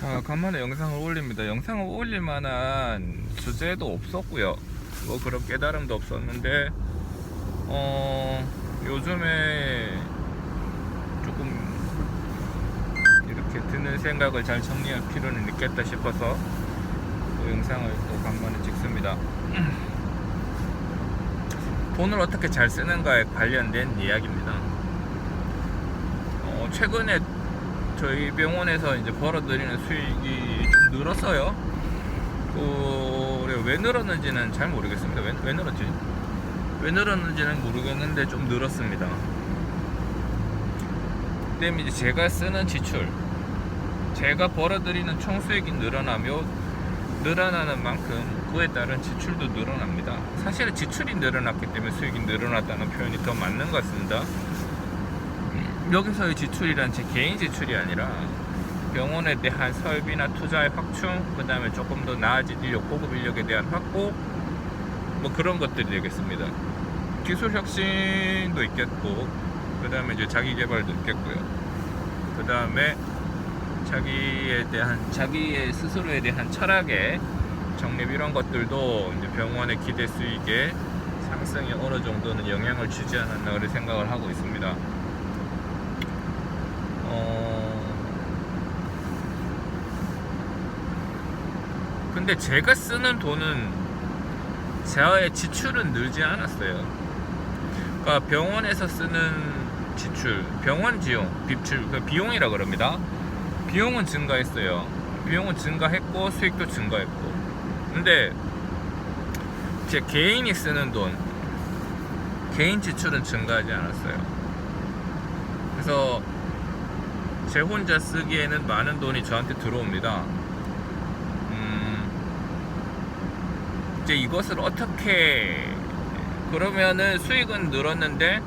자, 간만에 영상을 올립니다. 영상을 올릴 만한 주제도 없었고요. 뭐 그런 깨달음도 없었는데, 요즘에 조금 이렇게 드는 생각을 잘 정리할 필요는 있겠다 싶어서 또 영상을 또 간만에 찍습니다. 돈을 어떻게 잘 쓰는가에 관련된 이야기입니다. 최근에 저희 병원에서 이제 벌어들이는 수익이 좀 늘었어요. 왜 늘었는지는 잘 모르겠습니다. 왜 늘었지? 왜 늘었는지는 모르겠는데 좀 늘었습니다. 그다음에 이제 제가 쓰는 지출, 제가 벌어들이는 총 수익이 늘어나면 늘어나는 만큼 그에 따른 지출도 늘어납니다. 사실은 지출이 늘어났기 때문에 수익이 늘어났다는 표현이 더 맞는 것 같습니다. 여기서의 지출이란 제 개인 지출이 아니라 병원에 대한 설비나 투자의 확충, 그 다음에 조금 더 나아진 인력, 고급 인력에 대한 확보, 뭐 그런 것들이 되겠습니다. 기술 혁신도 있겠고, 그 다음에 이제 자기 개발도 있겠고요. 그 다음에 자기의 스스로에 대한 철학의 정립, 이런 것들도 이제 병원의 기대 수익에 상승이 어느 정도는 영향을 주지 않았나 그렇게 생각을 하고 있습니다. 근데 제가 쓰는 돈은, 저의 지출은 늘지 않았어요. 그러니까 병원에서 쓰는 지출, 병원 비용, 비용이라 그럽니다. 비용은 증가했어요. 비용은 증가했고 수익도 증가했고. 근데 제 개인이 쓰는 돈, 개인 지출은 증가하지 않았어요. 그래서 제 혼자 쓰기에는 많은 돈이 저한테 들어옵니다. 이제 이것을 어떻게, 그러면은 수익은 늘었는데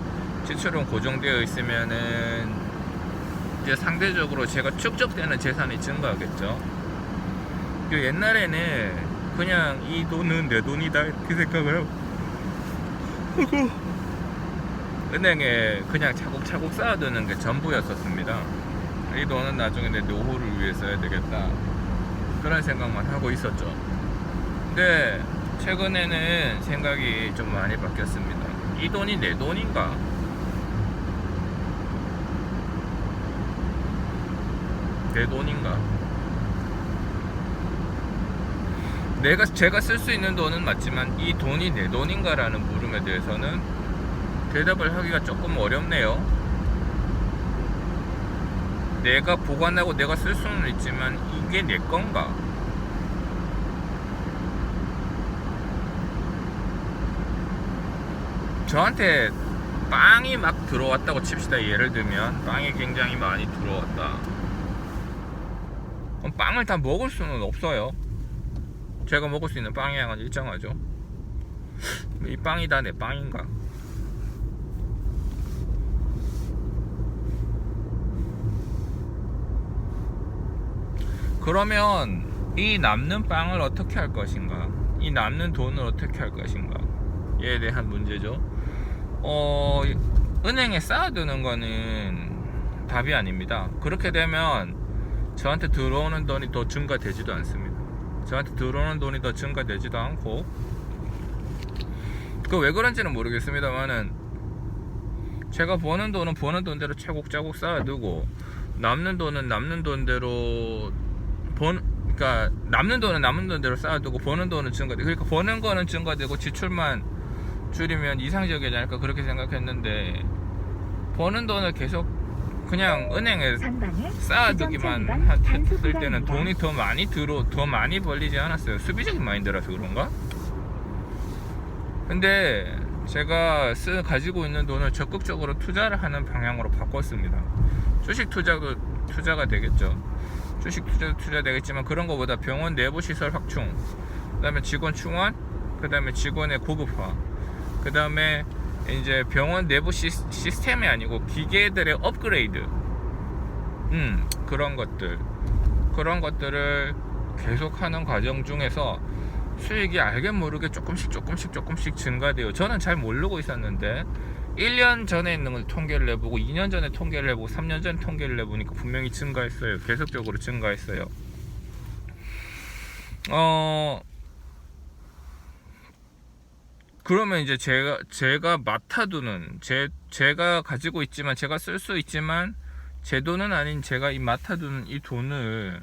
지출은 고정되어 있으면은 이제 상대적으로 제가 축적되는 재산이 증가하겠죠. 옛날에는 그냥 이 돈은 내 돈이다 이렇게 생각을 하고 은행에 그냥 차곡차곡 쌓아두는 게 전부였었습니다. 이 돈은 나중에 내 노후를 위해 써야 되겠다, 그런 생각만 하고 있었죠. 근데 최근에는 생각이 좀 많이 바뀌었습니다. 이 돈이 내 돈인가? 내 돈인가? 제가 쓸 수 있는 돈은 맞지만 이 돈이 내 돈인가 라는 물음에 대해서는 대답을 하기가 조금 어렵네요. 내가 보관하고 내가 쓸 수는 있지만 이게 내 건가? 저한테 빵이 막 들어왔다고 칩시다. 예를 들면 빵이 굉장히 많이 들어왔다. 그럼 빵을 다 먹을 수는 없어요. 제가 먹을 수 있는 빵의 양은 일정하죠. 이 빵이 다 내 빵인가? 그러면 이 남는 빵을 어떻게 할 것인가? 이 남는 돈을 어떻게 할 것인가? 에 대한 문제죠. 은행에 쌓아두는 거는 답이 아닙니다. 그렇게 되면 저한테 들어오는 돈이 더 증가되지도 않습니다. 저한테 들어오는 돈이 더 증가되지도 않고, 그 왜 그런지는 모르겠습니다만은 제가 버는 돈은 버는 돈대로 차곡차곡 쌓아두고, 남는 돈은 남는 돈대로 그러니까 남는 돈은 남는 돈대로 쌓아두고, 버는 돈은 증가되고, 그러니까 버는 거는 증가되고 지출만 줄이면 이상적이지 않을까 그렇게 생각했는데, 버는 돈을 계속 그냥 은행에 쌓아두기만 했을 때는 돈이 더 많이 벌리지 않았어요. 수비적인 마인드라서 그런가? 근데 제가 가지고 있는 돈을 적극적으로 투자를 하는 방향으로 바꿨습니다. 주식 투자가 되겠죠. 주식 투자 되겠지만, 그런 것보다 병원 내부 시설 확충, 그 다음에 직원 충원, 그 다음에 직원의 고급화, 그 다음에 이제 병원 내부 시스템이 아니고 기계들의 업그레이드, 그런 것들을 계속하는 과정 중에서 수익이 알게 모르게 조금씩 증가돼요. 저는 잘 모르고 있었는데 1년 전에 있는 걸 통계를 해보고 2년 전에 통계를 해보고 3년 전 통계를 해보니까 분명히 증가했어요. 계속적으로 증가했어요. 그러면 이제 제가 맡아두는 제가 가지고 있지만 제가 쓸 수 있지만 제 돈은 아닌 제가 이 맡아두는 이 돈을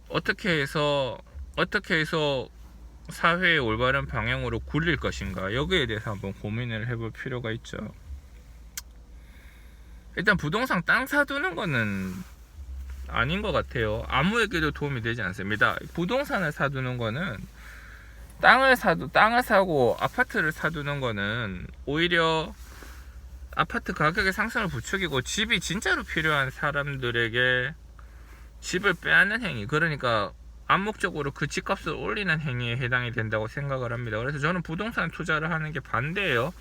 어떻게 해서 사회의 올바른 방향으로 굴릴 것인가, 여기에 대해서 한번 고민을 해볼 필요가 있죠. 일단 부동산 땅 사두는 거는 아닌 것 같아요. 아무에게도 도움이 되지 않습니다. 부동산을 사두는 거는, 땅을 사고 아파트를 사두는 거는 오히려 아파트 가격의 상승을 부추기고 집이 진짜로 필요한 사람들에게 집을 빼앗는 행위, 그러니까 암묵적으로 그 집값을 올리는 행위에 해당이 된다고 생각을 합니다. 그래서 저는 부동산 투자를 하는 게 반대예요.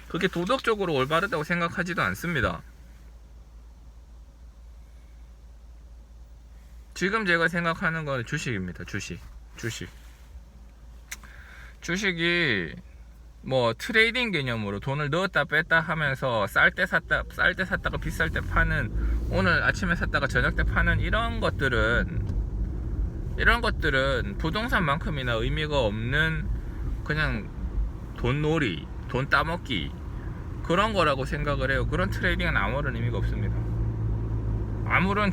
그게 도덕적으로 올바르다고 생각하지도 않습니다. 지금 제가 생각하는 건 주식입니다. 주식이 뭐 트레이딩 개념으로 돈을 넣었다 뺐다 하면서 쌀 때 샀다가 비쌀 때 파는, 오늘 아침에 샀다가 저녁 때 파는 이런 것들은 부동산만큼이나 의미가 없는 그냥 돈놀이, 돈 따먹기, 그런 거라고 생각을 해요. 그런 트레이딩은 아무런 의미가 없습니다.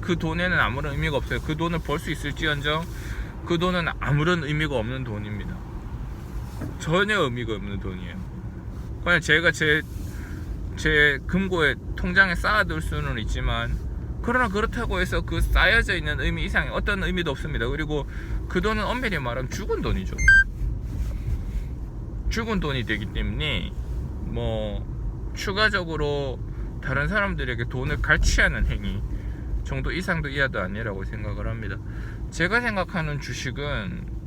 그 돈에는 아무런 의미가 없어요. 그 돈을 벌 수 있을지언정 그 돈은 아무런 의미가 없는 돈입니다. 전혀 의미가 없는 돈이에요. 그냥 제가 제 금고에 통장에 쌓아둘 수는 있지만, 그러나 그렇다고 해서 그 쌓여져 있는 의미 이상의 어떤 의미도 없습니다. 그리고 그 돈은 엄밀히 말하면 죽은 돈이죠. 죽은 돈이 되기 때문에 뭐 추가적으로 다른 사람들에게 돈을 갈취하는 행위 정도 이상도 이하도 아니라고 생각을 합니다. 제가 생각하는 주식은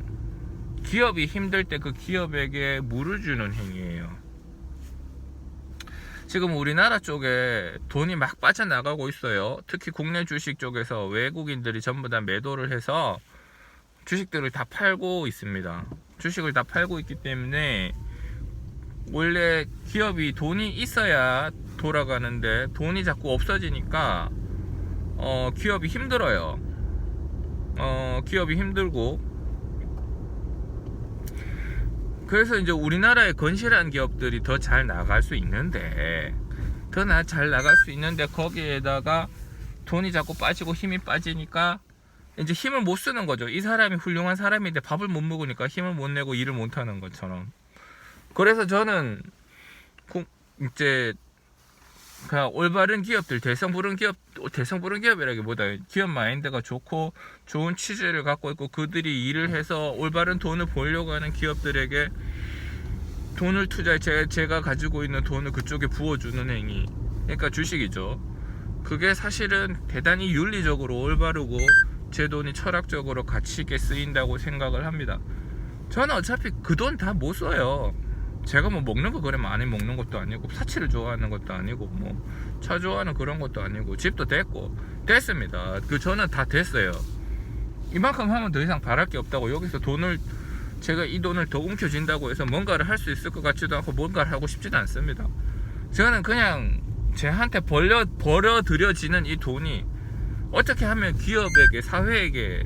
기업이 힘들 때 그 기업에게 물을 주는 행위예요. 지금 우리나라 쪽에 돈이 막 빠져나가고 있어요. 특히 국내 주식 쪽에서 외국인들이 전부 다 매도를 해서 주식들을 다 팔고 있습니다. 주식을 다 팔고 있기 때문에 원래 기업이 돈이 있어야 돌아가는데 돈이 자꾸 없어지니까 기업이 힘들어요. 기업이 힘들고, 그래서 이제 우리나라의 건실한 기업들이 더 잘 나갈 수 있는데 거기에다가 돈이 자꾸 빠지고 힘이 빠지니까 이제 힘을 못 쓰는 거죠. 이 사람이 훌륭한 사람인데 밥을 못 먹으니까 힘을 못 내고 일을 못 하는 것처럼. 그래서 저는 이제 그냥 올바른 기업들, 대성부른 기업이라기보다 기업 마인드가 좋고 좋은 취지를 갖고 있고 그들이 일을 해서 올바른 돈을 벌려고 하는 기업들에게 돈을 투자해, 제가 가지고 있는 돈을 그쪽에 부어주는 행위, 그러니까 주식이죠. 그게 사실은 대단히 윤리적으로 올바르고 제 돈이 철학적으로 가치 있게 쓰인다고 생각을 합니다. 저는 어차피 그 돈 다 못 써요. 제가 뭐 먹는 거 그래 많이 먹는 것도 아니고, 사치를 좋아하는 것도 아니고, 뭐 차 좋아하는 그런 것도 아니고, 집도 됐습니다. 저는 다 됐어요. 이만큼 하면 더 이상 바랄 게 없다고. 여기서 제가 이 돈을 더 움켜쥔다고 해서 뭔가를 할 수 있을 것 같지도 않고 뭔가를 하고 싶지도 않습니다. 저는 그냥 제한테 버려들여지는 이 돈이 어떻게 하면 기업에게, 사회에게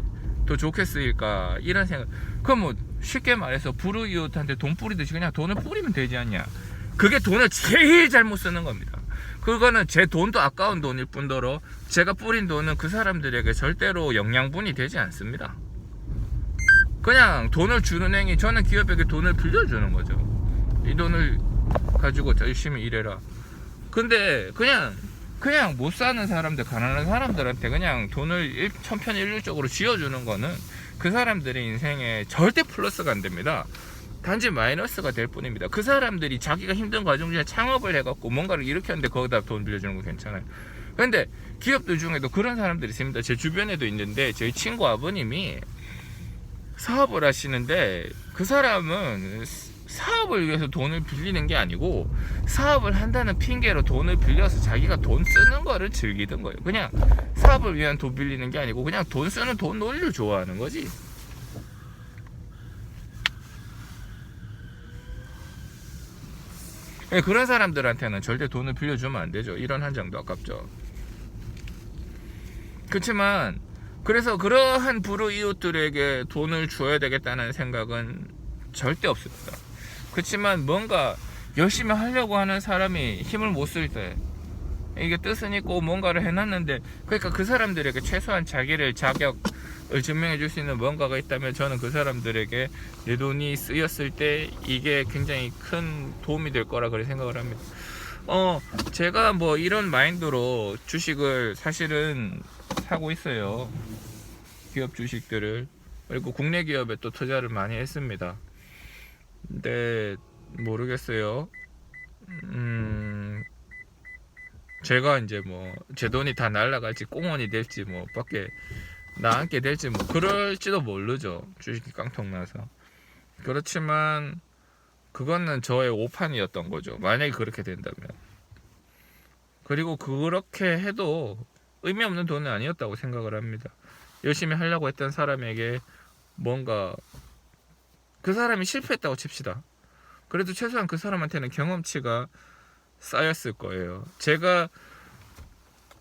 더 좋게 쓰일까, 이런 생각. 그럼 뭐 쉽게 말해서 불우이웃한테 돈 뿌리듯이 그냥 돈을 뿌리면 되지 않냐. 그게 돈을 제일 잘못 쓰는 겁니다. 그거는 제 돈도 아까운 돈일 뿐더러 제가 뿌린 돈은 그 사람들에게 절대로 영양분이 되지 않습니다. 그냥 돈을 주는 행위, 저는 기업에게 돈을 빌려주는 거죠. 이 돈을 가지고 열심히 일해라. 근데 그냥 못 사는 사람들, 가난한 사람들한테 그냥 돈을 천편일률적으로 쥐어주는 거는 그 사람들의 인생에 절대 플러스가 안 됩니다. 단지 마이너스가 될 뿐입니다. 그 사람들이 자기가 힘든 과정 중에 창업을 해갖고 뭔가를 일으켰는데 거기다 돈 빌려주는 거 괜찮아요. 근데 기업들 중에도 그런 사람들이 있습니다. 제 주변에도 있는데, 저희 친구 아버님이 사업을 하시는데 그 사람은 사업을 위해서 돈을 빌리는 게 아니고 사업을 한다는 핑계로 돈을 빌려서 자기가 돈 쓰는 거를 즐기던 거예요. 그냥 사업을 위한 돈 빌리는 게 아니고 그냥 돈 쓰는 돈 논리를 좋아하는 거지. 그런 사람들한테는 절대 돈을 빌려주면 안 되죠. 이런 한 장도 아깝죠. 그렇지만 그래서 그러한 불우이웃들에게 돈을 줘야 되겠다는 생각은 절대 없습니다. 그렇지만 뭔가 열심히 하려고 하는 사람이 힘을 못 쓸 때, 이게 뜻은 있고 뭔가를 해놨는데, 그러니까 그 사람들에게 최소한 자기를 자격을 증명해 줄 수 있는 뭔가가 있다면 저는 그 사람들에게 내 돈이 쓰였을 때 이게 굉장히 큰 도움이 될 거라 그렇게 생각을 합니다. 제가 뭐 이런 마인드로 주식을 사실은 사고 있어요. 기업 주식들을. 그리고 국내 기업에 또 투자를 많이 했습니다. 근데 모르겠어요. 제가 이제 뭐 제 돈이 다 날아갈지 꽁원이 될지 뭐 밖에 나앉게 될지 뭐 그럴지도 모르죠. 주식이 깡통 나서. 그렇지만 그거는 저의 오판이었던 거죠. 만약에 그렇게 된다면. 그리고 그렇게 해도 의미 없는 돈은 아니었다고 생각을 합니다. 열심히 하려고 했던 사람에게 뭔가 그 사람이 실패했다고 칩시다. 그래도 최소한 그 사람한테는 경험치가 쌓였을 거예요. 제가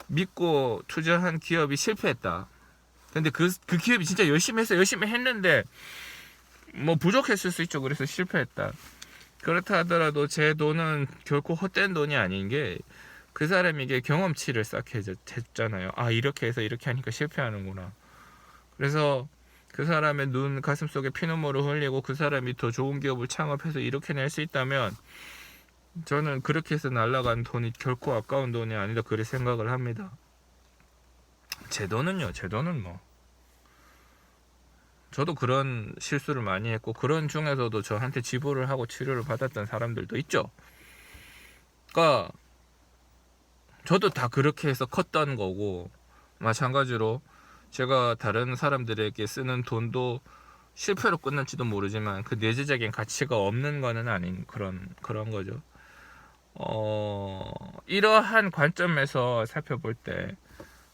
믿고 투자한 기업이 실패했다. 근데 그 기업이 진짜 열심히 했는데 뭐 부족했을 수 있죠. 그래서 실패했다. 그렇다 하더라도 제 돈은 결코 헛된 돈이 아닌 게 그 사람에게 경험치를 쌓게 했잖아요. 아, 이렇게 해서 이렇게 하니까 실패하는구나. 그래서 그 사람의 눈 가슴 속에 피눈물을 흘리고 그 사람이 더 좋은 기업을 창업해서 이렇게 낼 수 있다면 저는 그렇게 해서 날아간 돈이 결코 아까운 돈이 아니다 그렇게 생각을 합니다. 제 돈은 뭐 저도 그런 실수를 많이 했고 그런 중에서도 저한테 지불을 하고 치료를 받았던 사람들도 있죠. 그러니까 저도 다 그렇게 해서 컸던 거고, 마찬가지로 제가 다른 사람들에게 쓰는 돈도 실패로 끝날지도 모르지만 그 내재적인 가치가 없는 거는 아닌 그런 거죠. 이러한 관점에서 살펴볼 때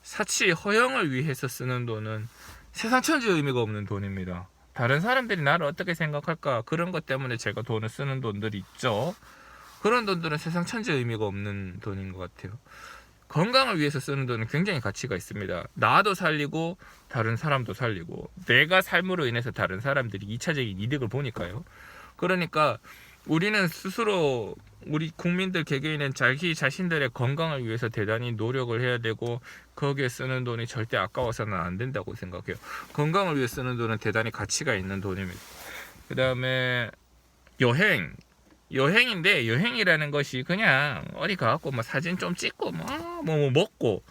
사치 허영을 위해서 쓰는 돈은 세상천지 의미가 없는 돈입니다. 다른 사람들이 나를 어떻게 생각할까, 그런 것 때문에 제가 돈을 쓰는 돈들이 있죠. 그런 돈들은 세상천지 의미가 없는 돈인 것 같아요. 건강을 위해서 쓰는 돈은 굉장히 가치가 있습니다. 나도 살리고 다른 사람도 살리고 내가 삶으로 인해서 다른 사람들이 2차적인 이득을 보니까요. 그러니까 우리는 스스로 우리 국민들 개개인은 자기 자신들의 건강을 위해서 대단히 노력을 해야 되고 거기에 쓰는 돈이 절대 아까워서는 안 된다고 생각해요. 건강을 위해 쓰는 돈은 대단히 가치가 있는 돈입니다. 그 다음에 여행인데 여행이라는 것이 그냥 어디 가갖고 뭐 사진 좀 찍고 뭐 먹고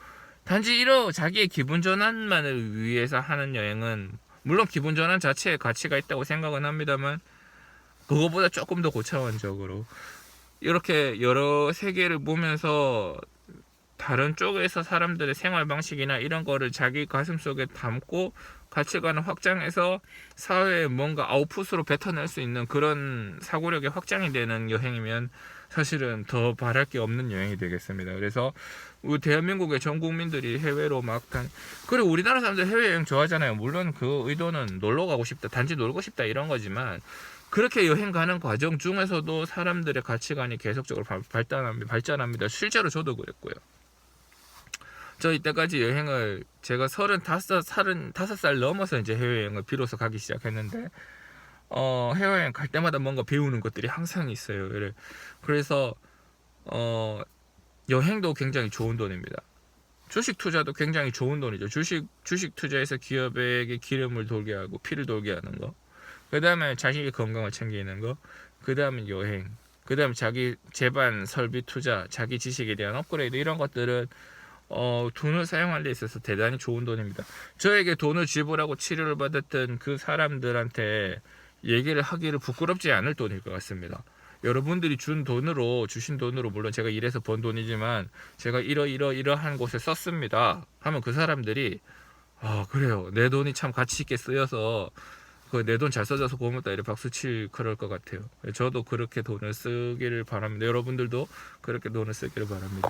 단지 자기의 기분 전환만을 위해서 하는 여행은 물론 기분 전환 자체에 가치가 있다고 생각은 합니다만 그거보다 조금 더 고차원적으로 이렇게 여러 세계를 보면서 다른 쪽에서 사람들의 생활 방식이나 이런 거를 자기 가슴 속에 담고 가치관을 확장해서 사회에 뭔가 아웃풋으로 뱉어낼 수 있는 그런 사고력이 확장이 되는 여행이면 사실은 더 바랄 게 없는 여행이 되겠습니다. 그래서 우리 대한민국의 전 국민들이 해외로 그리고 우리나라 사람들 해외여행 좋아하잖아요. 물론 그 의도는 놀러 가고 싶다, 단지 놀고 싶다 이런 거지만 그렇게 여행 가는 과정 중에서도 사람들의 가치관이 계속적으로 발전합니다. 실제로 저도 그랬고요. 저 이때까지 여행을 제가 35살 넘어서 이제 해외여행을 비로소 가기 시작했는데 해외여행 갈 때마다 뭔가 배우는 것들이 항상 있어요. 그래서 여행도 굉장히 좋은 돈입니다. 주식 투자도 굉장히 좋은 돈이죠. 주식 투자해서 기업에게 기름을 돌게 하고 피를 돌게 하는 거, 그 다음에 자신의 건강을 챙기는 거, 그 다음에 여행, 그 다음에 자기 재반 설비 투자, 자기 지식에 대한 업그레이드, 이런 것들은 돈을 사용할 데 있어서 대단히 좋은 돈입니다. 저에게 돈을 지불하고 치료를 받았던 그 사람들한테 얘기를 하기를 부끄럽지 않을 돈일 것 같습니다. 여러분들이 주신 돈으로 물론 제가 일해서 번 돈이지만 제가 이러한 곳에 썼습니다 하면 그 사람들이 그래요, 내 돈이 참 가치 있게 쓰여서 내 돈 잘 써줘서 고맙다 이렇게 박수칠 그럴 것 같아요. 저도 그렇게 돈을 쓰기를 바랍니다. 여러분들도 그렇게 돈을 쓰기를 바랍니다.